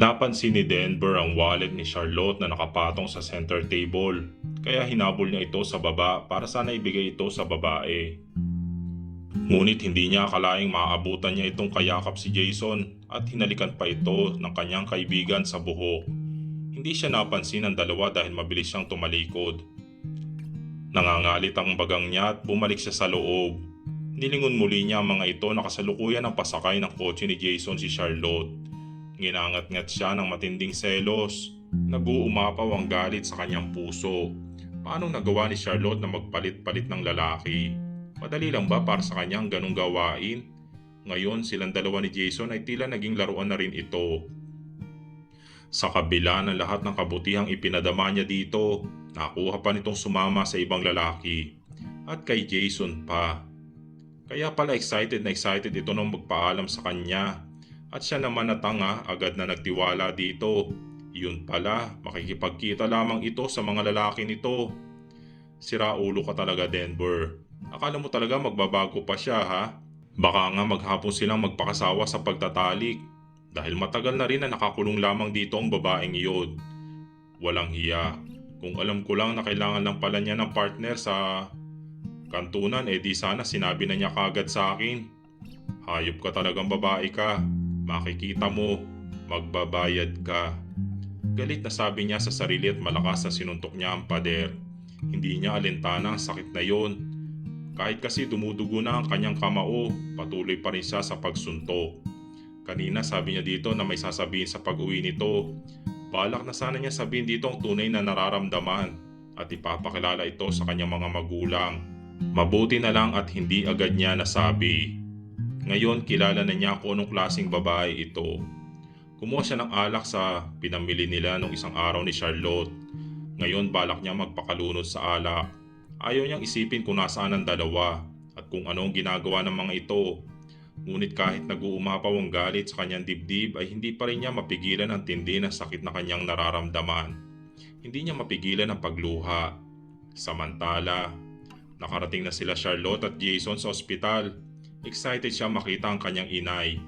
Napansin ni Denver ang wallet ni Charlotte na nakapatong sa center table, kaya hinabol niya ito sa baba para sana ibigay ito sa babae. Ngunit hindi niya akalaing maaabutan niya itong kayakap si Jason at hinalikan pa ito ng kanyang kaibigan sa buhok. Hindi siya napansin ng dalawa dahil mabilis siyang tumalikod. Nangangalit ang bagang niya at bumalik siya sa loob. Nilingon muli niya ang mga ito na kasalukuyan ang pasakay ng kotse ni Jason si Charlotte. Nginangat-ngat siya ng matinding selos. Nag-uumapaw ang galit sa kanyang puso. Paano nagawa ni Charlotte na magpalit-palit ng lalaki? Madali lang ba para sa kanyang ganong gawain? Ngayon silang dalawa ni Jason ay tila naging laruan na rin ito. Sa kabila ng lahat ng kabutihang ipinadama niya dito, nakuha pa nitong sumama sa ibang lalaki. At kay Jason pa. Kaya pala excited na excited ito nung magpaalam sa kanya. At siya naman na tanga agad na nagtiwala dito. Yun pala, makikipagkita lamang ito sa mga lalaki nito. Sira ulo ka talaga, Denver. Akala mo talaga magbabago pa siya, ha? Baka nga maghapon silang magpakasawa sa pagtatalik. Dahil matagal na rin na nakakulong lamang dito ang babaeng iyon. Walang hiya. Kung alam ko lang na kailangan lang pala niya ng partner sa kantunan, di sana sinabi na niya kagad sa akin. Hayop ka talagang babae ka. Makikita mo, magbabayad ka. Galit na sabi niya sa sarili at malakas na sinuntok niya ang pader. Hindi niya alintana ang sakit na yon. Kahit kasi dumudugo na ang kanyang kamao, patuloy pa rin siya sa pagsuntok. Kanina sabi niya dito na may sasabihin sa pag-uwi nito. Balak na sana niya sabihin dito ang tunay na nararamdaman at ipapakilala ito sa kanyang mga magulang. Mabuti na lang at hindi agad niya nasabi. Ngayon kilala na niya kung anong klaseng babae ito. Kumuha siya ng alak sa pinamili nila nung isang araw ni Charlotte. Ngayon balak niya magpakalunod sa alak. Ayaw niyang isipin kung nasaan ang dalawa at kung anong ginagawa ng mga ito. Ngunit kahit nag-uumapaw ang galit sa kanyang dibdib ay hindi pa rin niya mapigilan ang tindi ng sakit na kanyang nararamdaman. Hindi niya mapigilan ang pagluha. Samantala, nakarating na sila Charlotte at Jason sa ospital. Excited siya makita ang kanyang inay.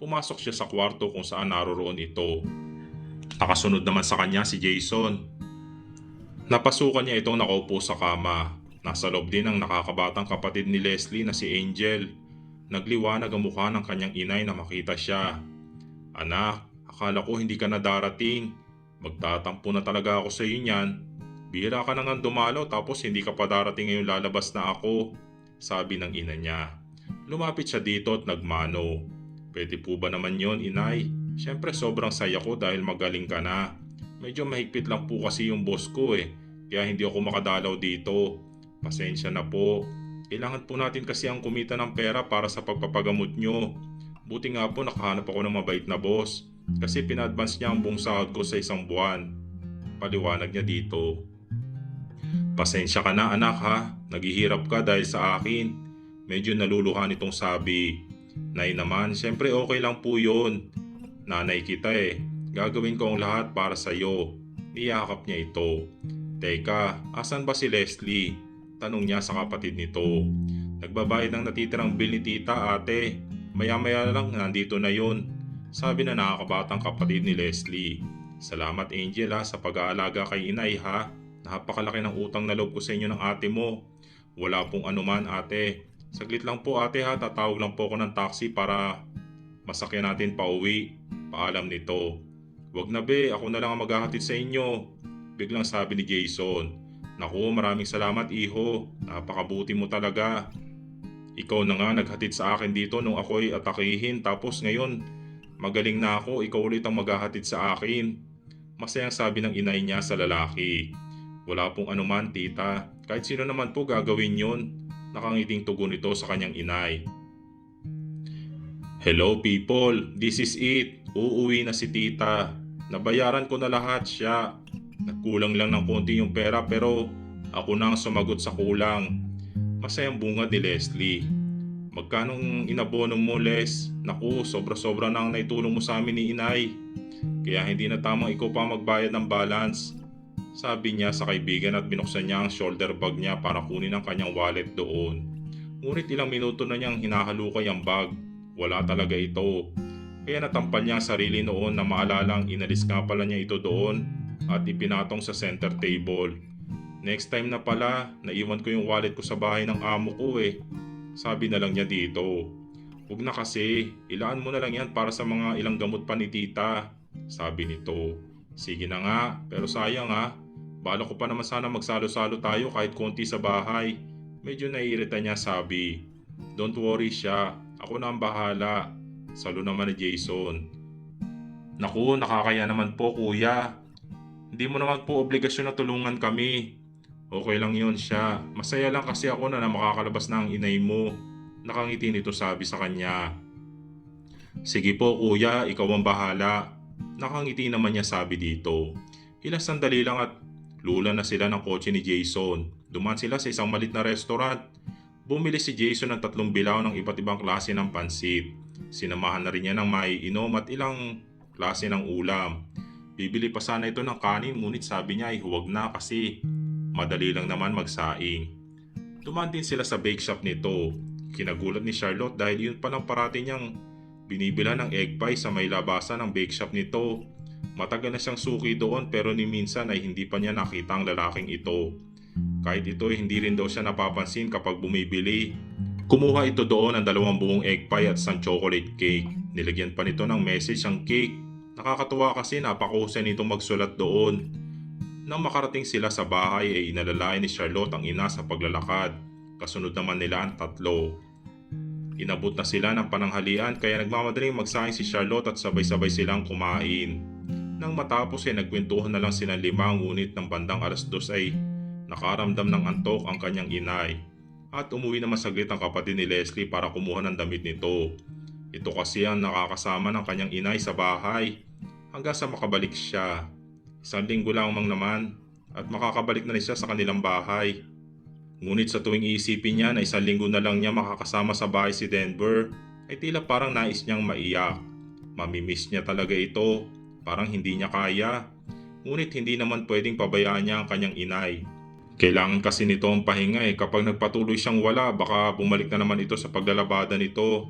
Pumasok siya sa kwarto kung saan naroroon ito. Nakasunod naman sa kanya si Jason. Napasukan niya itong nakaupo sa kama. Nasa loob din ang nakakabatang kapatid ni Leslie na si Angel. Nagliwanag ang mukha ng kanyang inay na makita siya. Anak, akala ko hindi ka na darating. Magtatampo na talaga ako sa iyo niyan. Bihira ka na nga dumalaw tapos hindi ka pa darating ngayong lalabas na ako. Sabi ng ina niya. Lumapit siya dito at nagmano. Pwede po ba naman yon, inay? Siyempre sobrang saya ko dahil magaling ka na. Medyo mahigpit lang po kasi yung boss ko kaya hindi ako makadalaw dito. Pasensya na po. Kailangan po natin kasi ang kumita ng pera para sa pagpapagamot nyo. Buti nga po nakahanap ako ng mabait na boss. Kasi pina-advance niya ang buong sahod ko sa isang buwan. Paliwanag niya dito. Pasensya ka na anak ha. Naghihirap ka dahil sa akin. Medyo naluluhan itong sabi. Nay naman, siyempre okay lang po yun. Nanay kita Gagawin ko ang lahat para sa'yo. Niyakap niya ito. Teka, asan ba si Leslie? Tanong niya sa kapatid nito. Nagbabayad ng natitirang bill ni tita ate. Maya-maya lang nandito na yun. Sabi na nakakabatang kapatid ni Leslie. Salamat Angel sa pag-aalaga kay inay ha. Napakalaki ng utang na loob ko sa inyo ng ate mo. Wala pong anuman ate. Saglit lang po ate ha. Tatawag lang po ako ng taxi para masakyan natin pa uwi. Paalam nito. Wag na be, ako na lang ang maghahatid sa inyo. Biglang sabi ni Jason. Naku, maraming salamat iho. Napakabuti mo talaga. Ikaw na nga naghatid sa akin dito nung ako'y atakihin tapos ngayon magaling na ako, ikaw ulit ang maghahatid sa akin. Masayang sabi ng inay niya sa lalaki. Wala pong anuman tita, kahit sino naman po gagawin yun. Nakangiting tugon ito sa kanyang inay. Hello people, this is it. Uuwi na si tita. Nabayaran ko na lahat siya. Nagkulang lang ng konti yung pera pero ako na ang sumagot sa kulang. Masayang bungad ni Leslie. Magkanong inabono mo Les? Naku, sobra-sobra na ang naitulong mo sa amin ni inay. Kaya hindi na tamang ikaw pa magbayad ng balance. Sabi niya sa kaibigan at binuksan niya ang shoulder bag niya para kunin ang kanyang wallet doon. Ngunit ilang minuto na niyang hinahalukay ang bag. Wala talaga ito. Kaya natampal niya ang sarili noon na maalalang inalis nga pala niya ito doon at ipinatong sa center table. Next time na pala, naiwan ko yung wallet ko sa bahay ng amo ko eh. Sabi na lang niya dito. Huwag na kasi, ilaan mo na lang yan para sa mga ilang gamot pa ni tita. Sabi nito. Sige na nga, pero sayang ha. Bala ko pa naman sana magsalo-salo tayo kahit konti sa bahay. Medyo naiirita niya sabi. Don't worry siya, ako na ang bahala. Salo naman ni Jason. Naku, nakakaya naman po kuya. Hindi mo naman po obligasyon na tulungan kami. Okay lang yon siya. Masaya lang kasi ako na makakalabas na ang inay mo. Nakangiti nito sabi sa kanya. Sige po kuya, ikaw ang bahala. Nakangiti naman niya sabi dito. Ilang sandali lang at lula na sila ng kotse ni Jason. Dumaan sila sa isang malit na restaurant. Bumili si Jason ng 3 bilao ng iba't ibang klase ng pansit. Sinamahan na rin niya ng maiinom at ilang klase ng ulam. Bibili pa sana ito ng kanin ngunit sabi niya ay huwag na kasi madali lang naman magsaing. Dumaan din sila sa bake shop nito. Kinagulat ni Charlotte dahil yun palang parati niyang binibila ng egg pie sa may labasan ng bake shop nito. Matagal na siyang suki doon pero ni minsan ay hindi pa niya nakita ang lalaking ito. Kahit ito ay hindi rin daw siya napapansin kapag bumibili. Kumuha ito doon ng 2 buong egg pie at isang chocolate cake. Nilagyan pa nito ng message ang cake. Nakakatuwa kasi napakahusay nitong magsulat doon. Nang makarating sila sa bahay ay inalalayan ni Charlotte ang ina sa paglalakad. Kasunod naman nila ang 3. Inabot na sila ng pananghalian kaya nagmamadaling magsaing si Charlotte at sabay-sabay silang kumain. Nang matapos ay nagkwentuhan na lang silang 5 ngunit ng bandang 2:00 ay nakaramdam ng antok ang kanyang inay. At umuwi naman saglit ang kapatid ni Leslie para kumuha ng damit nito. Ito kasi ang nakakasama ng kanyang inay sa bahay hanggang sa makabalik siya. 1 linggo lamang naman at makakabalik na rin siya sa kanilang bahay. Ngunit sa tuwing iisipin niya na 1 linggo na lang niya makakasama sa bahay si Denver, ay tila parang nais niyang maiyak. Mamimiss niya talaga ito, parang hindi niya kaya. Ngunit hindi naman pwedeng pabayaan niya ang kanyang inay. Kailangan kasi nito ang pahinga kapag nagpatuloy siyang wala baka bumalik na naman ito sa paglalabada nito.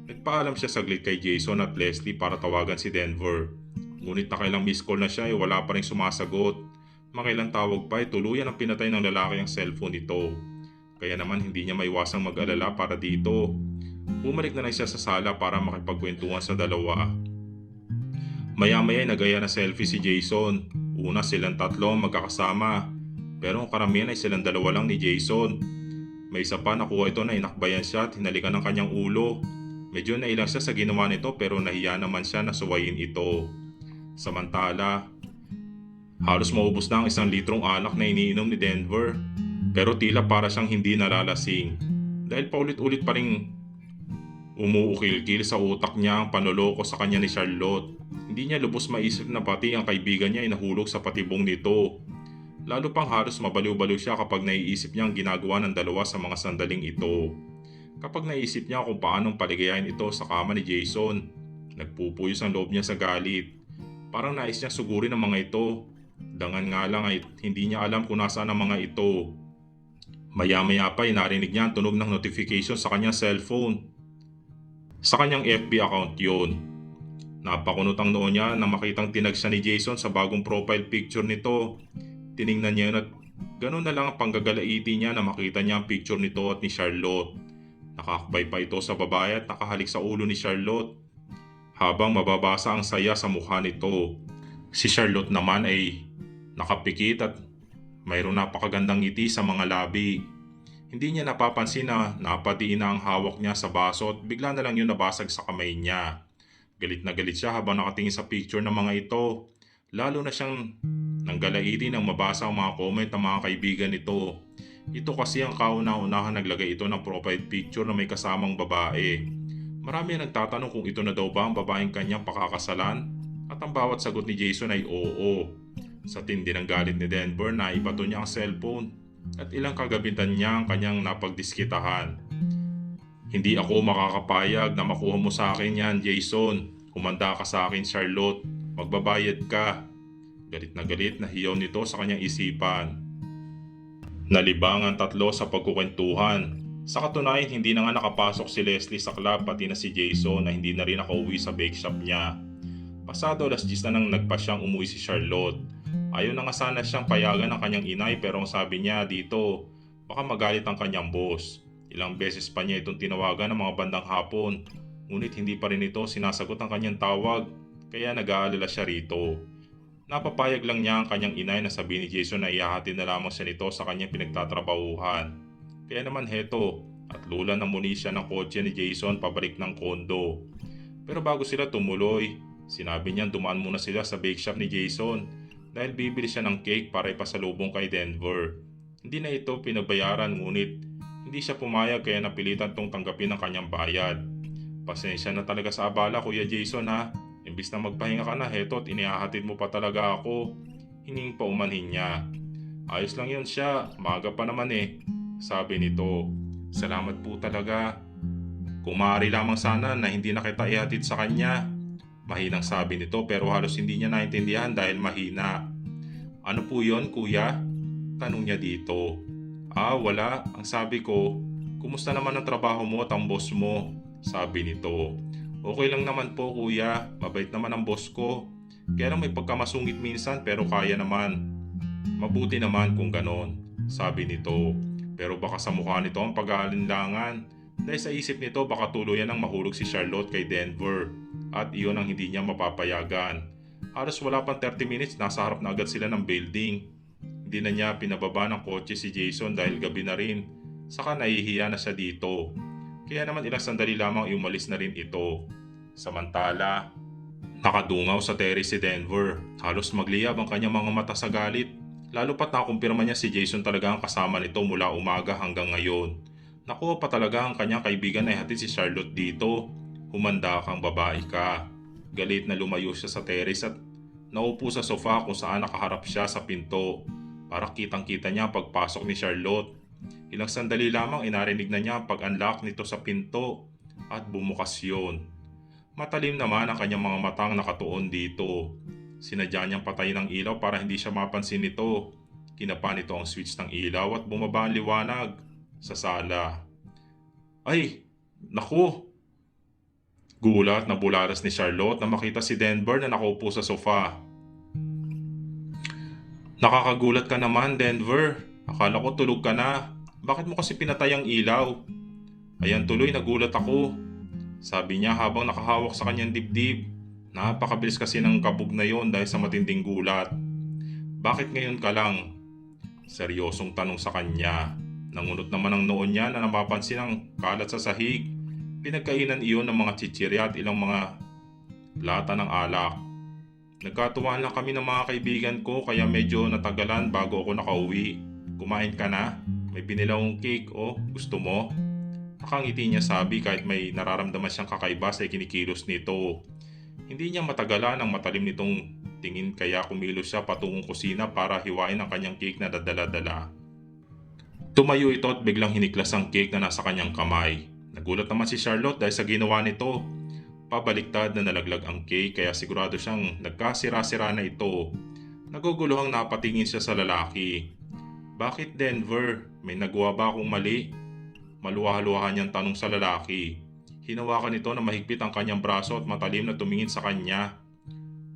Nagpaalam siya saglit kay Jason at Leslie para tawagan si Denver. Ngunit nakailang miss call na siya wala pa rin sumasagot. Makailang tawag pa tuluyan ang pinatay ng lalaki ang cellphone nito. Kaya naman hindi niya maiwasang mag-alala para dito. Bumalik na lang siya sa sala para makipagkwentuhan sa dalawa. Maya-maya nagaya na selfie si Jason. Una silang 3 magkakasama. Pero ang karamihan ay silang 2 lang ni Jason. May isa pa nakuha ito na inakbayan siya at hinalikan ng kanyang ulo. Medyo nailang siya sa ginawa nito pero nahiya naman siya na suwayin ito. Samantala, halos maubos na ang 1 litrong alak na iniinom ni Denver. Pero tila para siyang hindi nalalasing. Dahil paulit-ulit pa ring umuukil-kil sa utak niya ang panloloko sa kanya ni Charlotte. Hindi niya lubos maisip na pati ang kaibigan niya ay nahulog sa patibong nito. Lalo pang halos mabaliw-baliw siya kapag naiisip niya ang ginagawa ng 2 sa mga sandaling ito. Kapag naisip niya kung paanong paligayahin ito sa kama ni Jason, nagpupuyos ang loob niya sa galit. Parang nais niya sugurin ang mga ito. Dangan nga lang ay hindi niya alam kung nasaan ang mga ito. Maya-maya pa ay narinig niya ang tunog ng notification sa kanyang cellphone. Sa kanyang FB account yun. Napakunot ang noo niya na makitang tinag siya ni Jason sa bagong profile picture nito. Tiningnan niya yun at ganoon na lang ang panggagalaiti niya na makita niya ang picture nito at ni Charlotte. Nakakbay pa ito sa babae at nakahalik sa ulo ni Charlotte. Habang mababasa ang saya sa mukha nito. Si Charlotte naman ay nakapikit at mayroong napakagandang ngiti sa mga labi. Hindi niya napapansin na napatiin na ang hawak niya sa baso at bigla na lang yun nabasag sa kamay niya. Galit na galit siya habang nakatingin sa picture ng mga ito. Lalo na siyang nanggalaiti nang mabasa ang mga comment ng mga kaibigan nito. Ito kasi ang kauna-unahan naglagay ito ng profile picture na may kasamang babae. Marami ang nagtatanong kung ito na daw ba ang babaeng kanyang pakakasalan at ang bawat sagot ni Jason ay oo. Sa tindi ng galit ni Denver na ibato niya ang cellphone at ilang kagabitan niya ang kanyang napagdiskitahan. Hindi ako makakapayag na makuha mo sa akin yan, Jason. Humanda ka sa akin, Charlotte. Magbabayad ka. Galit na hiyaw nito sa kanyang isipan. Nalibang ang 3 sa pagkukwentuhan. Sa katunayan, hindi na nga nakapasok si Leslie sa club pati na si Jason na hindi na rin nakauwi sa bake shop niya. Pasado alas 10 na nang nagpa siyang umuwi si Charlotte. Ayaw na nga sana siyang payagan ng kanyang inay pero ang sabi niya dito, baka magalit ang kanyang boss. Ilang beses pa niya itong tinawagan ng mga bandang hapon, ngunit hindi pa rin ito sinasagot ang kanyang tawag, kaya nag-aalala siya rito. Napapayag lang niya ang kanyang inay na sabihin ni Jason na ihahatid na lamang siya nito sa kanyang pinagtatrabahuhan. Kaya naman heto, at lula na muli siya ng kotse ni Jason pabalik ng kondo. Pero bago sila tumuloy, sinabi niya dumaan muna sila sa bake shop ni Jason dahil bibili siya ng cake para ipasalubong kay Denver. Hindi na ito pinabayaran ngunit hindi siya pumayag kaya napilitan tong tanggapin ang kanyang bayad. Pasensya na talaga sa abala Kuya Jason ha. Imbis na magpahinga ka na heto at inihahatid mo pa talaga ako. Hinging pa umanhin niya. Ayos lang yun siya, maaga pa naman eh. Sabi nito, salamat po talaga. Kung maaari lamang sana na hindi na kita ihatid sa kanya. Mahinang sabi nito pero halos hindi niya naintindihan dahil mahina. Ano po yon kuya? Tanong niya dito. Wala. Ang sabi ko, kumusta naman ang trabaho mo at ang boss mo? Sabi nito. Okay lang naman po kuya, mabait naman ang boss ko. Kaya lang may pagkamasungit minsan pero kaya naman. Mabuti naman kung ganon, sabi nito. Pero baka sa mukha nito ang pag-aalinlangan. Dahil sa isip nito baka tuluyan ang mahulog si Charlotte kay Denver. At iyon ang hindi niya mapapayagan. Halos wala pang 30 minutes nasa harap na agad sila ng building. Hindi na niya pinababa ng kotse si Jason dahil gabi na rin. Saka nahihiya na siya dito. Kaya naman ilang sandali lamang umalis na rin ito. Samantala, nakadungaw sa terrace si Denver. Halos magliyab ang kanyang mga mata sa galit. Lalo pat nakumpirma niya si Jason talaga ang kasama nito mula umaga hanggang ngayon. Nakuha pa talaga ang kanyang kaibigan na ihatid si Charlotte dito. Humanda kang babae ka. Galit na lumayo siya sa terrace at naupo sa sofa kung saan nakaharap siya sa pinto. Para kitang-kita niya ang pagpasok ni Charlotte. Ilang sandali lamang inarinig na niya ang pag-unlock nito sa pinto at bumukas yun. Matalim naman ang kanyang mga matang nakatuon dito. Sinadya niyang patayin ang ilaw para hindi siya mapansin nito. Kinapa nito ang switch ng ilaw at bumaba ang liwanag sa sala. Ay, naku! Gulat na bularas ni Charlotte na makita si Denver na nakaupo sa sofa. Nakakagulat ka naman, Denver. Akala ko tulog ka na. Bakit mo kasi pinatay ang ilaw? Ayan tuloy, nagulat ako. Sabi niya habang nakahawak sa kanyang dibdib. Napakabilis kasi ng kabog na yon dahil sa matinding gulat. Bakit ngayon ka lang? Seryosong tanong sa kanya. Nangunot naman ang noon niya na napapansin ang kalat sa sahig. Pinagkainan iyon ng mga chichirya at ilang mga lata ng alak. Nagkatuwaan lang kami ng mga kaibigan ko kaya medyo natagalan bago ako nakauwi. Kumain ka na? May binila akong cake gusto mo? Nakangiti niya sabi kahit may nararamdaman siyang kakaiba sa kinikilos nito. Hindi niya matagalan ang matalim nitong tingin kaya kumilos siya patungong kusina para hiwain ang kanyang cake na dadala-dala. Tumayo ito at biglang hiniklas ang cake na nasa kanyang kamay. Nagulat naman si Charlotte dahil sa ginawa nito. Pabaliktad na nalaglag ang cake kaya sigurado siyang nagkasira-sira na ito. Naguguluhang napatingin siya sa lalaki. Bakit Denver? May nagawa ba akong mali? Maluwa-luwahan niyang tanong sa lalaki. Hinawakan nito na mahigpit ang kanyang braso at matalim na tumingin sa kanya.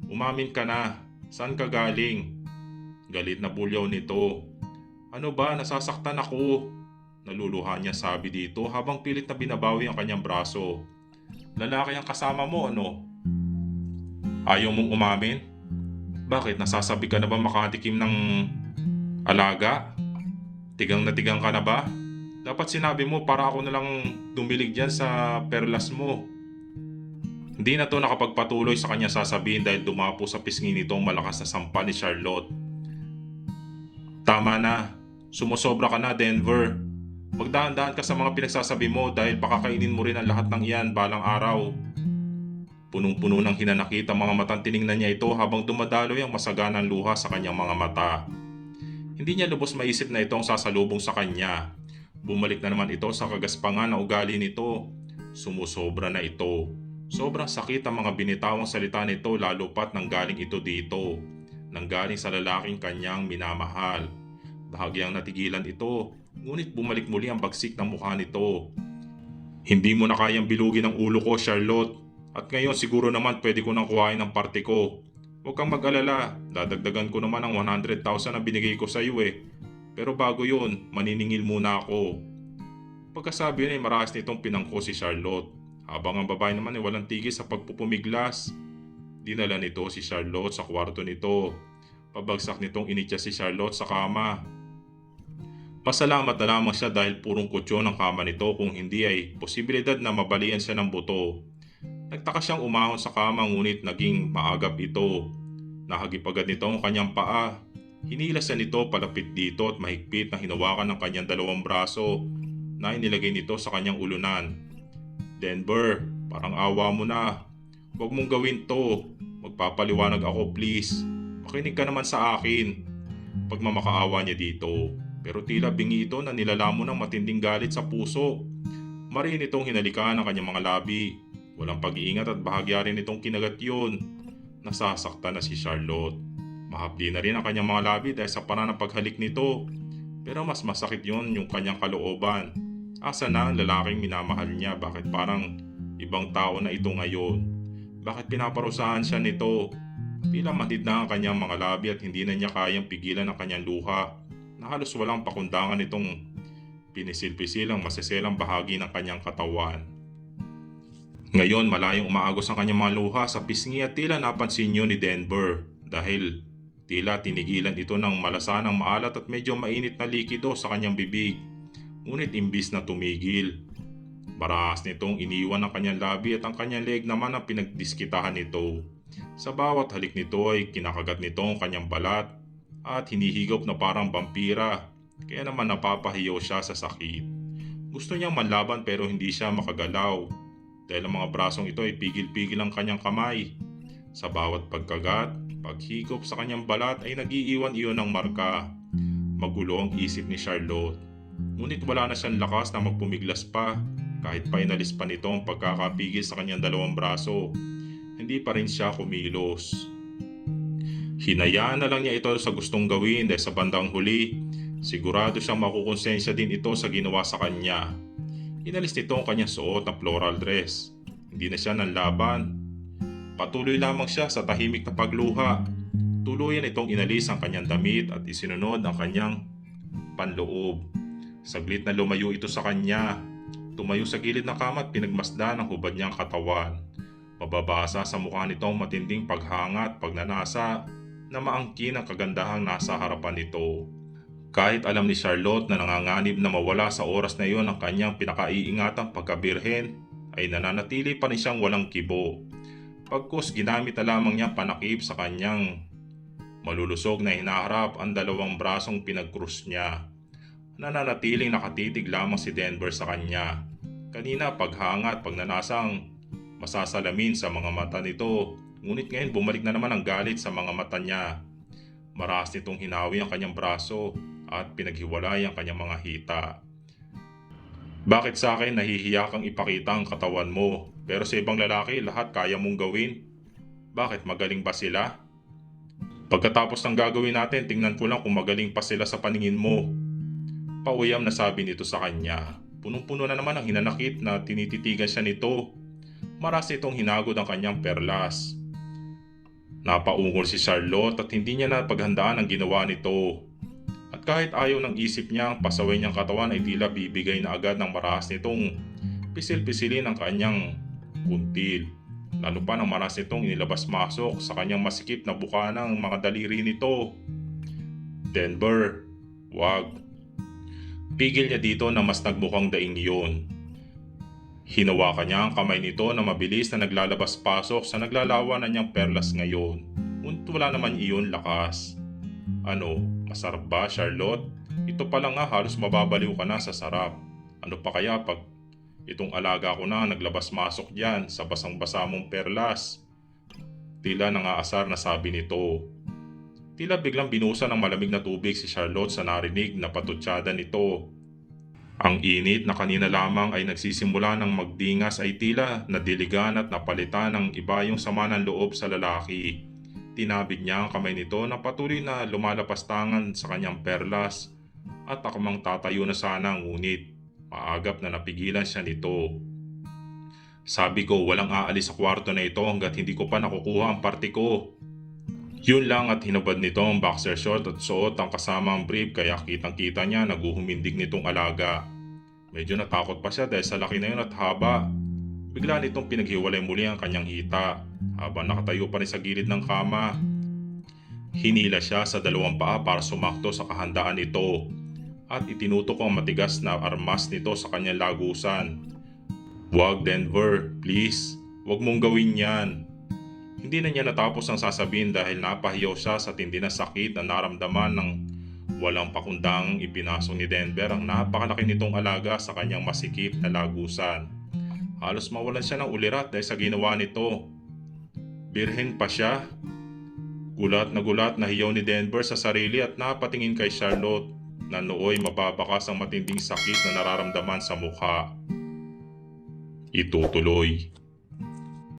Umamin ka na. Saan ka galing? Galit na bulyaw nito. Ano ba? Nasasaktan ako. Naluluhan niya sabi dito habang pilit na binabawi ang kanyang braso. Lalaki ang kasama mo ano? Ayaw mong umamin? Bakit? Nasasabi ka na ba makatikim ng alaga? Tigang na tigang ka na ba? Dapat sinabi mo para ako na lang dumilig dyan sa perlas mo. Hindi na to nakapagpatuloy sa kanya sasabihin dahil dumapo sa pisngi nito ang malakas na sampa ni Charlotte. Tama na. Sumusobra ka na, Denver. Magdahan-dahan ka sa mga pinagsasabi mo dahil baka kainin mo rin ang lahat ng iyan balang araw. Punong-puno ng hinanakit ang mga matang tiningnan niya ito habang dumadaloy ang masaganang luha sa kanyang mga mata. Hindi niya lubos maisip na ito ang sasalubong sa kanya. Bumalik na naman ito sa kagaspangan na ugali nito. Sumusobra na ito. Sobrang sakit ang mga binitawang salita nito lalo pat nanggaling ito dito. Nanggaling sa lalaking kanyang minamahal. Bahagyang natigilan ito Ngunit bumalik muli ang bagsik ng mukha nito. Hindi mo na kayang bilugin ang ulo ko, Charlotte. At ngayon siguro naman pwede ko nang kuhain ang parte ko. Huwag kang mag-alala, dadagdagan ko naman ang 100,000 na binigay ko sa iyo eh. Pero bago yun, maniningil muna ako. Pagkasabi niya ay marahas nitong pinangko si Charlotte. Habang ang babae naman ay walang tigil sa pagpupumiglas. Dinala nito si Charlotte sa kwarto nito. Pabagsak nitong initya si Charlotte sa kama. Pasalamat na lamang siya dahil purong kutsyon ang kama nito, kung hindi ay posibilidad na mabalian siya ng buto. Nagtaka siyang umahon sa kama ngunit naging maagap ito. Nahagip agad nito ang kanyang paa. Hinilas siya nito palapit dito at mahigpit na hinawakan ng kanyang dalawang braso na inilagay nito sa kanyang ulunan. Denver, parang awa mo na. Huwag mong gawin to. Magpapaliwanag ako please. Makinig ka naman sa akin. Pagmamakaawa niya dito. Pero tila bingi ito na nilalamon ng matinding galit sa puso. Mariin itong hinalikan ang kanyang mga labi. Walang pag-iingat at bahagya rin itong kinagat yun. Nasasaktan na si Charlotte. Mahapdi na rin ang kanyang mga labi dahil sa paraan ng paghalik nito. Pero mas masakit yun yung kanyang kalooban. Asa na ang lalaking minamahal niya? Bakit parang ibang tao na ito ngayon? Bakit pinaparusahan siya nito? Tila matid na ang kanyang mga labi at hindi na niya kayang pigilan ang kanyang luha. Na halos walang pakundangan itong pinisil-pisil ang maseselang bahagi ng kanyang katawan. Ngayon malayong umaagos ang kanyang mga luha sa pisngi at tila napansin yun ni Denver dahil tila tinigilan ito ng malasanang maalat at medyo mainit na likido sa kanyang bibig. Ngunit imbis na tumigil, marahas nitong iniwan ang kanyang labi at ang kanyang leeg naman ang pinagdiskitahan nito. Sa bawat halik nito ay kinakagat nito ang kanyang balat at hinihigop na parang vampira, kaya naman napapahiyaw siya sa sakit. Gusto niyang manlaban pero hindi siya makagalaw dahil ang mga brasong ito ay pigil-pigil ang kanyang kamay. Sa bawat pagkagat, paghigop sa kanyang balat ay nag-iiwan-iwan ng marka. Magulo ang isip ni Charlotte. Ngunit wala na siyang lakas na magpumiglas pa kahit pa inalis pa nito ang pagkakapigil sa kanyang dalawang braso. Hindi pa rin siya kumilos. Hinayaan na lang niya ito sa gustong gawin dahil sa bandang huli, sigurado siyang makukonsensya din ito sa ginawa sa kanya. Inalis nito ang kanyang suot na floral dress. Hindi na siya nanlaban. Patuloy lamang siya sa tahimik na pagluha. Tuluyan itong inalis ang kanyang damit at isinunod ang kanyang panloob. Saglit na lumayo ito sa kanya. Tumayo sa gilid ng kama at pinagmasdan ang hubad niyang katawan. Mababasa sa mukha nito ang matinding paghanga at pagnanasa na maangkin ang kagandahang nasa harapan nito. Kahit alam ni Charlotte na nanganganib na mawala sa oras na iyon ang kanyang pinakaiingatang pagkabirhen, ay nananatili pa rin siyang walang kibo. Pagkus ginamit na lamang niya panakip sa kanyang malulusog na hinaharap ang dalawang brasong pinagkrus niya. Nananatiling nakatitig lamang si Denver sa kanya. Kanina paghanga at pagnanasang masasalamin sa mga mata nito, ngunit ngayon bumalik na naman ang galit sa mga mata niya. Marahas nitong hinawi ang kanyang braso at pinaghiwalay ang kanyang mga hita. Bakit sa akin nahihiya kang ipakita ang katawan mo, pero sa ibang lalaki lahat kaya mong gawin? Bakit magaling ba sila? Pagkatapos ng gagawin natin, tingnan ko lang kung magaling pa sila sa paningin mo. Pauyam na sabi nito sa kanya. Punong-puno na naman ang hinanakit na tinititigan siya nito. Maras itong hinagod ang kanyang perlas. Napaungol si Charlotte at hindi niya napaghandaan ang ginawa nito. At kahit ayaw ng isip niya ang pasaway niyang katawan ay tila bibigay na agad ng marahas nitong pisil-pisilin ang kanyang kuntil. Lalo pa nang maras nitong inilabas-masok sa kanyang masikip na buka ng mga daliri nito. Denver, wag. Pigil niya dito na mas nagmukhang daing iyon. Hinawakan niya ang kamay nito na mabilis na naglalabas-pasok sa naglalawan na niyang perlas ngayon. Ngunit wala naman iyon lakas. Ano, masarap ba, Charlotte? Ito pa lang nga halos mababaliw ka na sa sarap. Ano pa kaya pag itong alaga ko na naglabas-masok diyan sa basang-basa mong perlas? Tila nangaasar na sabi nito. Tila biglang binusan ng malamig na tubig si Charlotte sa narinig na patutsada nito. Ang init na kanina lamang ay nagsisimula ng magdingas ay tila nadiligan at napalitan ng iba yung sama ng loob sa lalaki. Tinabig niya ang kamay nito na patuloy na lumalapas tangan sa kanyang perlas at akamang tatayo na sana, ngunit maagap na napigilan siya nito. Sabi ko walang aalis sa kwarto na ito hanggat hindi ko pa nakukuha ang parte ko. Yun lang at hinubad nito ang boxer short at suot ang kasamang brief kaya kitang kita niya naguhumindig nitong alaga. Medyo natakot pa siya dahil sa laki na yun at haba. Bigla nitong pinaghiwalay muli ang kanyang hita habang nakatayo pa rin sa gilid ng kama. Hinila siya sa dalawang paa para sumakto sa kahandaan nito at itinutok ang matigas na armas nito sa kanyang lagusan. Wag Denver, please, wag mong gawin yan. Hindi na niya natapos ang sasabihin dahil napahiyaw siya sa tindi na sakit na naramdaman ng walang pakundang ipinasok ni Denver ang napakalaki nitong alaga sa kanyang masikip na lagusan. Halos mawalan siya ng ulirat dahil sa ginawa nito. Birhen pa siya. Gulat na hiyaw ni Denver sa sarili at napatingin kay Charlotte na nooy mababakas ang matinding sakit na nararamdaman sa mukha. Itutuloy.